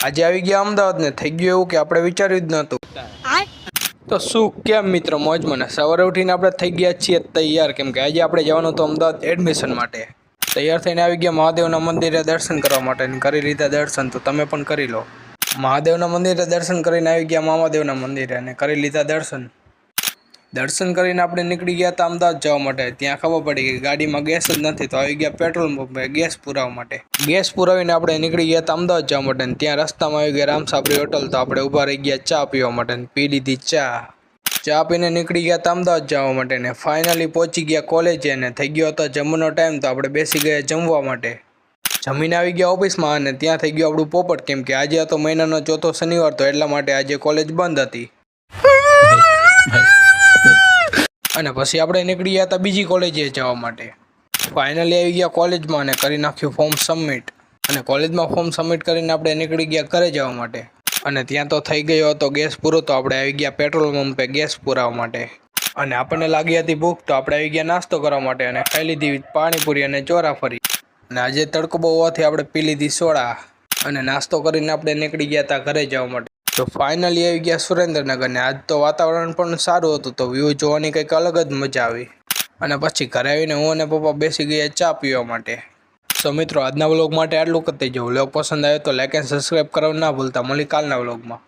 આજે આવી ગયા અમદાવાદ ને થઈ ગયું એવું કે આપણે વિચાર્યું જ નહોતું. તો શું કેમ મિત્રો મોજમાં ને સવારે ઉઠીને આપણે થઈ ગયા છીએ તૈયાર, કેમ કે આજે આપણે જવાનું તો અમદાવાદ એડમિશન માટે. તૈયાર થઈને આવી ગયા મહાદેવના મંદિરે દર્શન કરવા માટે, કરી લીધા દર્શન તો તમે પણ કરી લો. મહાદેવના મંદિરે દર્શન કરીને આવી ગયા મામાદેવના મંદિરે અને કરી લીધા દર્શન. દર્શન કરીને આપણે નીકળી ગયા હતા અમદાવાદ જવા માટે. ત્યાં ખબર પડી કે ગાડીમાં ગેસ જ નથી, તો આવી ગયા પેટ્રોલ પંપે ગેસ પુરાવવા માટે. ગેસ પુરાવીને આપણે નીકળી ગયા હતા અમદાવાદ જવા માટે. ત્યાં રસ્તામાં આવી ગયા રામસાબરી હોટલ, તો આપણે ઊભા રહી ગયા ચા પીવા માટે. પી લીધી ચા પીને નીકળી ગયા હતા અમદાવાદ જવા માટે ને ફાઇનલી પહોંચી ગયા કોલેજે અને થઈ ગયો હતો જમવાનો ટાઈમ, તો આપણે બેસી ગયા જમવા માટે. જમીને આવી ગયા ઓફિસમાં અને ત્યાં થઈ ગયું આપણું પોપટ, કેમ કે આજે હતો મહિનાનો ચોથો શનિવાર, તો એટલા માટે આજે કોલેજ બંધ હતી. અને પછી આપણે નીકળી ગયા હતા બીજી કોલેજે જવા માટે. ફાઇનલી આવી ગયા કોલેજમાં અને કરી નાખ્યું ફોર્મ સબમિટ. અને કોલેજમાં ફોર્મ સબમિટ કરીને આપણે નીકળી ગયા ઘરે જવા માટે. અને ત્યાં તો થઈ ગયો હતો ગેસ પૂરો, તો આપણે આવી ગયા પેટ્રોલ પંપે ગેસ પુરાવવા માટે. અને આપણને લાગી હતી ભૂખ, તો આપણે આવી ગયા નાસ્તો કરવા માટે અને ખાઈ લીધી પાણીપુરી અને ચોરાફરી. અને આજે તડકો બહુ હોવાથી આપણે પી લીધી સોડા અને નાસ્તો કરીને આપણે નીકળી ગયા હતા ઘરે જવા માટે. તો ફાઇનલી આવી ગયા સુરેન્દ્રનગર ને આજ તો વાતાવરણ પણ સારું હતું, તો વ્યૂ જોવાની કંઈક અલગ જ મજા આવી. અને પછી ઘરે આવીને હું અને પપ્પા બેસી ગયા ચા પીવા માટે. તો મિત્રો આજના વ્લોગ માટે આટલું કરી દેજો. વ્લોગ પસંદ આવ્યો તો લાઈક અને સબસ્ક્રાઈબ કરવાનું ના ભૂલતા. મળી કાલના વ્લોગમાં.